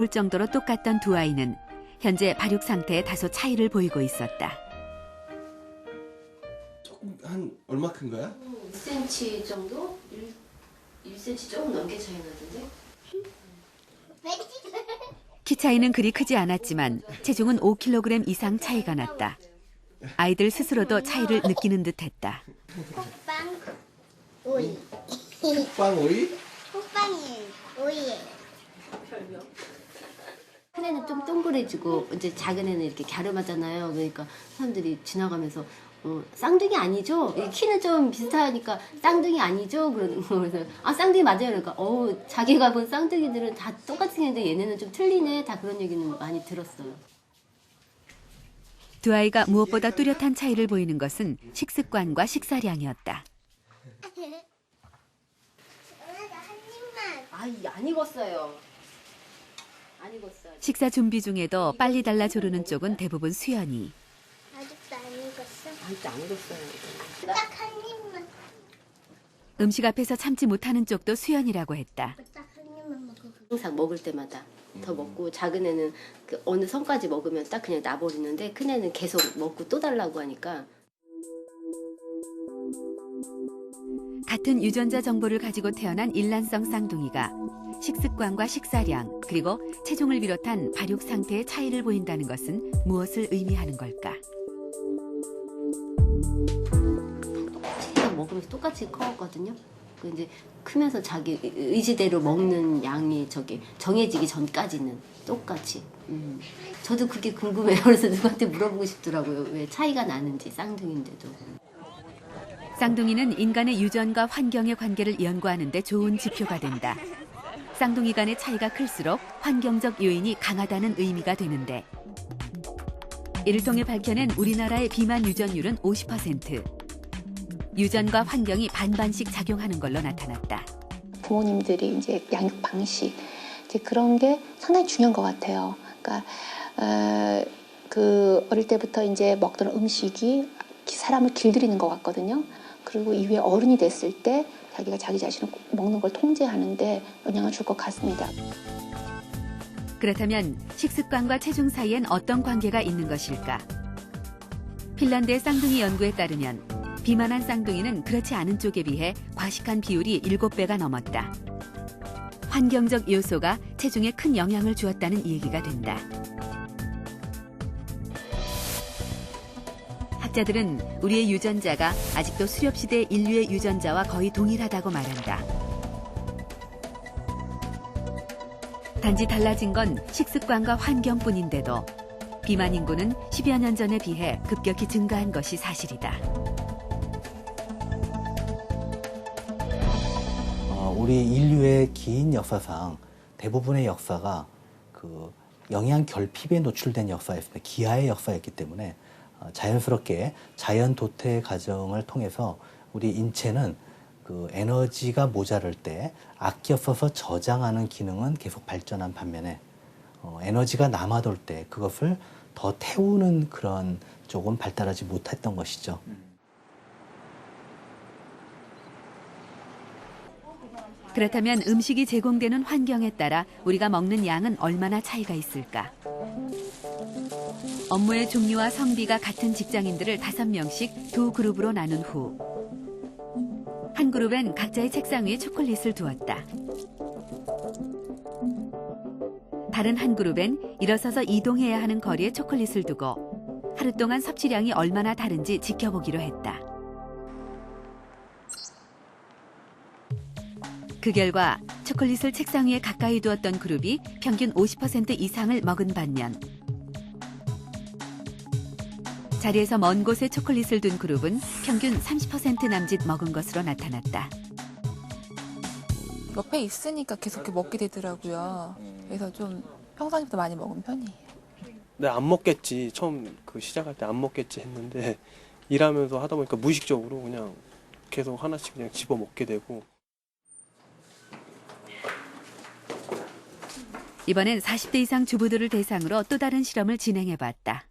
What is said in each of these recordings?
볼 정도로 똑같던 두 아이는 현재 발육 상태에 다소 차이를 보이고 있었다. 조금 한 얼마 큰 거야? 1cm 정도? 1cm 조금 넘게 차이 나던데? 키 차이는 그리 크지 않았지만 체중은 5kg 이상 차이가 났다. 아이들 스스로도 차이를 느끼는 듯했다. 호빵 오이. 호빵 오이? 호빵이 오이예요. 별명. 큰 애는 좀 동그래지고 이제 작은 애는 이렇게 갸름하잖아요. 그러니까 사람들이 지나가면서 쌍둥이 아니죠? 키는 좀 비슷하니까 쌍둥이 아니죠? 그러는 거. 그래서 아 쌍둥이 맞아요. 그러니까 자기가 본 쌍둥이들은 다 똑같이 생겼는데 얘네는 좀 틀리네. 다 그런 얘기는 많이 들었어요. 두 아이가 무엇보다 뚜렷한 차이를 보이는 것은 식습관과 식사량이었다. 안 익었어요. 안 익었어요. 식사 준비 중에도 빨리 달라 조르는 쪽은 대부분 수연이. 아직도 안 익었어? 아직도 안 익었어요. 딱 한 입만. 음식 앞에서 참지 못하는 쪽도 수연이라고 했다. 딱 한 입만 먹어. 항상 먹을 때마다 더 먹고 작은 애는 그 어느 선까지 먹으면 딱 그냥 놔버리는데 큰 애는 계속 먹고 또 달라고 하니까. 같은 유전자 정보를 가지고 태어난 일란성 쌍둥이가 식습관과 식사량 그리고 체중을 비롯한 발육 상태의 차이를 보인다는 것은 무엇을 의미하는 걸까? 그냥 먹으면서 똑같이 커왔거든요. 그 이제 크면서 자기 의지대로 먹는 양이 정해지기 전까지는 똑같이. 저도 그게 궁금해요. 그래서 누구한테 물어보고 싶더라고요. 왜 차이가 나는지 쌍둥이인데도. 쌍둥이는 인간의 유전과 환경의 관계를 연구하는 데 좋은 지표가 된다. 쌍둥이 간의 차이가 클수록 환경적 요인이 강하다는 의미가 되는데 이를 통해 밝혀낸 우리나라의 비만 유전율은 50%. 유전과 환경이 반반씩 작용하는 걸로 나타났다. 부모님들이 이제 양육 방식 이제 그런 게 상당히 중요한 것 같아요. 그러니까 그 어릴 때부터 이제 먹던 음식이 사람을 길들이는 것 같거든요. 그리고 이후에 어른이 됐을 때 자기가 자기 자신을 먹는 걸 통제하는데 영향을 줄 것 같습니다. 그렇다면 식습관과 체중 사이엔 어떤 관계가 있는 것일까? 핀란드의 쌍둥이 연구에 따르면 비만한 쌍둥이는 그렇지 않은 쪽에 비해 과식한 비율이 7배가 넘었다. 환경적 요소가 체중에 큰 영향을 주었다는 얘기가 된다. 학자들은 우리의 유전자가 아직도 수렵시대 인류의 유전자와 거의 동일하다고 말한다. 단지 달라진 건 식습관과 환경뿐인데도 비만 인구는 10여 년 전에 비해 급격히 증가한 것이 사실이다. 우리 인류의 긴 역사상 대부분의 역사가 그 영양 결핍에 노출된 역사였습니다. 기아의 역사였기 때문에 자연스럽게 자연 도태 과정을 통해서 우리 인체는 그 에너지가 모자랄 때 아껴 써서 저장하는 기능은 계속 발전한 반면에 에너지가 남아돌 때 그것을 더 태우는 그런 쪽은 발달하지 못했던 것이죠. 그렇다면 음식이 제공되는 환경에 따라 우리가 먹는 양은 얼마나 차이가 있을까? 업무의 종류와 성비가 같은 직장인들을 5명씩 두 그룹으로 나눈 후 한 그룹엔 각자의 책상 위에 초콜릿을 두었다. 다른 한 그룹엔 일어서서 이동해야 하는 거리에 초콜릿을 두고 하루 동안 섭취량이 얼마나 다른지 지켜보기로 했다. 그 결과 초콜릿을 책상 위에 가까이 두었던 그룹이 평균 50% 이상을 먹은 반면 자리에서 먼 곳에 초콜릿을 둔 그룹은 평균 30% 남짓 먹은 것으로 나타났다. 옆에 있으니까 계속 이렇게 먹게 되더라고요. 그래서 좀 평상시보다 많이 먹은 편이에요. 네, 안 먹겠지. 처음 그 시작할 때 안 먹겠지 했는데 일하면서 하다 보니까 무의식적으로 그냥 계속 하나씩 그냥 집어 먹게 되고. 이번엔 40대 이상 주부들을 대상으로 또 다른 실험을 진행해봤다.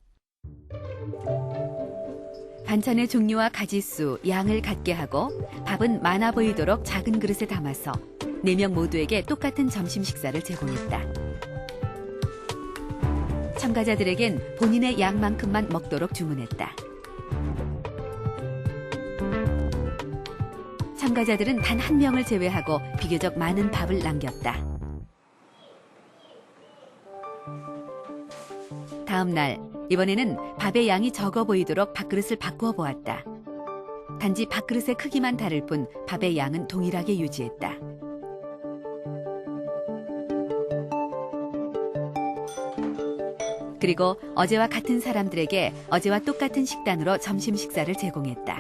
반찬의 종류와 가짓수, 양을 같게 하고 밥은 많아 보이도록 작은 그릇에 담아서 4명 모두에게 똑같은 점심 식사를 제공했다. 참가자들에겐 본인의 양만큼만 먹도록 주문했다. 참가자들은 단 한 명을 제외하고 비교적 많은 밥을 남겼다. 다음 날, 이번에는 밥의 양이 적어 보이도록 밥그릇을 바꾸어 보았다. 단지 밥그릇의 크기만 다를 뿐 밥의 양은 동일하게 유지했다. 그리고 어제와 같은 사람들에게 어제와 똑같은 식단으로 점심 식사를 제공했다.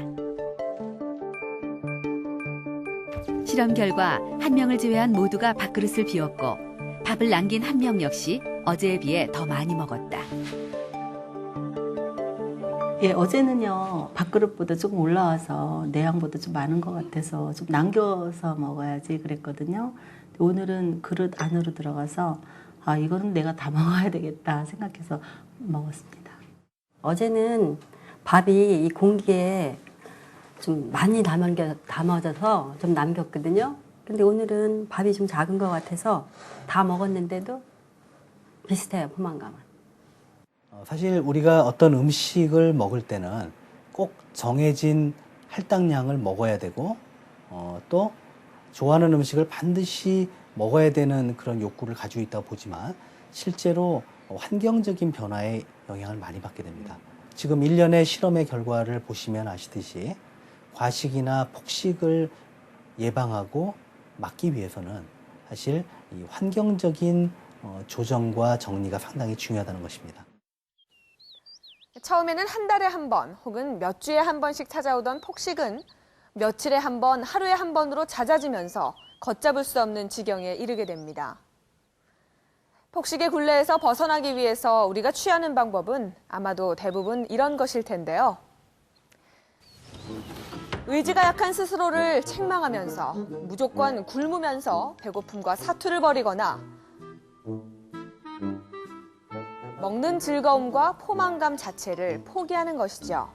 실험 결과 한 명을 제외한 모두가 밥그릇을 비웠고 밥을 남긴 한 명 역시 어제에 비해 더 많이 먹었다. 예, 어제는요, 밥그릇보다 조금 올라와서 내 양보다 좀 많은 것 같아서 좀 남겨서 먹어야지 그랬거든요. 오늘은 그릇 안으로 들어가서 아, 이거는 내가 다 먹어야 되겠다 생각해서 먹었습니다. 어제는 밥이 이 공기에 좀 많이 담아져서 좀 남겼거든요. 근데 오늘은 밥이 좀 작은 것 같아서 다 먹었는데도 비슷해요, 포만감은. 사실 우리가 어떤 음식을 먹을 때는 꼭 정해진 할당량을 먹어야 되고 또 좋아하는 음식을 반드시 먹어야 되는 그런 욕구를 가지고 있다고 보지만 실제로 환경적인 변화에 영향을 많이 받게 됩니다. 지금 일련의 실험의 결과를 보시면 아시듯이 과식이나 폭식을 예방하고 막기 위해서는 사실 이 환경적인 조정과 정리가 상당히 중요하다는 것입니다. 처음에는 한 달에 한 번 혹은 몇 주에 한 번씩 찾아오던 폭식은 며칠에 한 번, 하루에 한 번으로 잦아지면서 걷잡을 수 없는 지경에 이르게 됩니다. 폭식의 굴레에서 벗어나기 위해서 우리가 취하는 방법은 아마도 대부분 이런 것일 텐데요. 의지가 약한 스스로를 책망하면서 무조건 굶으면서 배고픔과 사투를 벌이거나 먹는 즐거움과 포만감 자체를 포기하는 것이죠.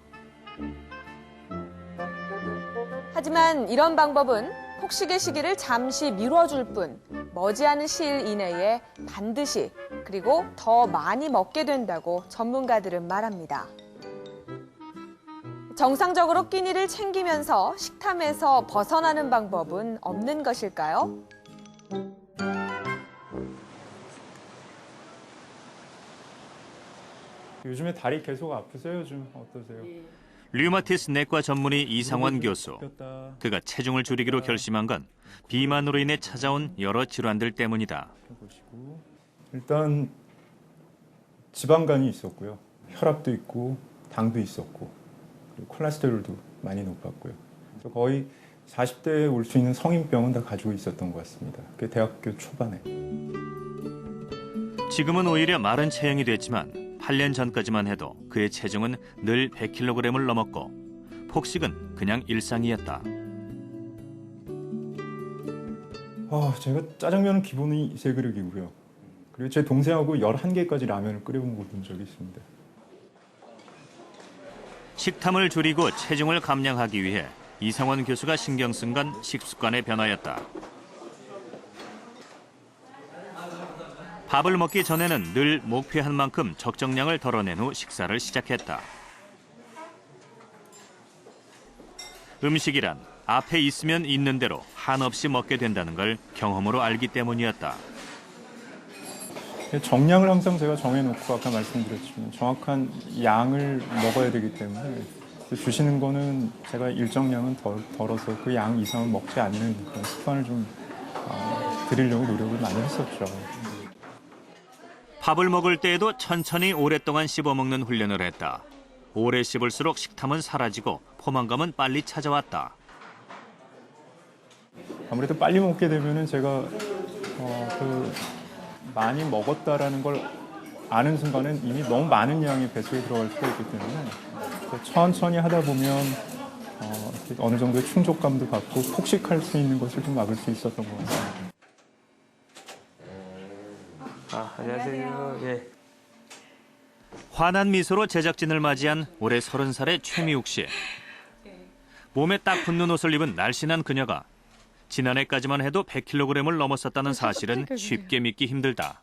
하지만 이런 방법은 폭식의 시기를 잠시 미뤄줄 뿐 머지않은 시일 이내에 반드시 그리고 더 많이 먹게 된다고 전문가들은 말합니다. 정상적으로 끼니를 챙기면서 식탐에서 벗어나는 방법은 없는 것일까요? 요즘에 다리 계속 아프세요? 요즘 어떠세요? 류마티스 내과 전문의 이상원 교수. 그가 체중을 줄이기로 결심한 건 비만으로 인해 찾아온 여러 질환들 때문이다. 일단 지방간이 있었고요. 혈압도 있고 당도 있었고 그리고 콜레스테롤도 많이 높았고요. 그래서 거의 40대에 올 수 있는 성인병은 다 가지고 있었던 것 같습니다. 그게 대학교 초반에. 지금은 오히려 마른 체형이 됐지만 8년 전까지만 해도 그의 체중은 늘 100kg을 넘었고 폭식은 그냥 일상이었다. 제가 짜장면은 기본이 3그릇이고요. 그리고 제 동생하고 11개까지 라면을 끓여 먹어본 적이 있습니다. 식탐을 줄이고 체중을 감량하기 위해 이상원 교수가 신경 쓴 건 식습관의 변화였다. 밥을 먹기 전에는 늘 목표한 만큼 적정량을 덜어낸 후 식사를 시작했다. 음식이란 앞에 있으면 있는 대로 한없이 먹게 된다는 걸 경험으로 알기 때문이었다. 정량을 항상 제가 정해놓고 아까 말씀드렸지만 정확한 양을 먹어야 되기 때문에 주시는 거는 제가 일정량은 덜어서 그 양 이상은 먹지 않는 그런 습관을 좀 들이려고 노력을 많이 했었죠. 밥을 먹을 때에도 천천히 오랫동안 씹어먹는 훈련을 했다. 오래 씹을수록 식탐은 사라지고 포만감은 빨리 찾아왔다. 아무래도 빨리 먹게 되면은 제가 많이 먹었다라는 걸 아는 순간엔 이미 너무 많은 양이 뱃속에 들어갈 수가 있기 때문에 천천히 하다 보면 어느 정도의 충족감도 갖고 폭식할 수 있는 것을 좀 막을 수 있었던 것 같습니다. 안녕하세요. 예. 환한 미소로 제작진을 맞이한 올해 30살의 최미욱 씨. 몸에 딱 붙는 옷을 입은 날씬한 그녀가 지난해까지만 해도 100kg을 넘었었다는 사실은 쉽게 믿기 힘들다.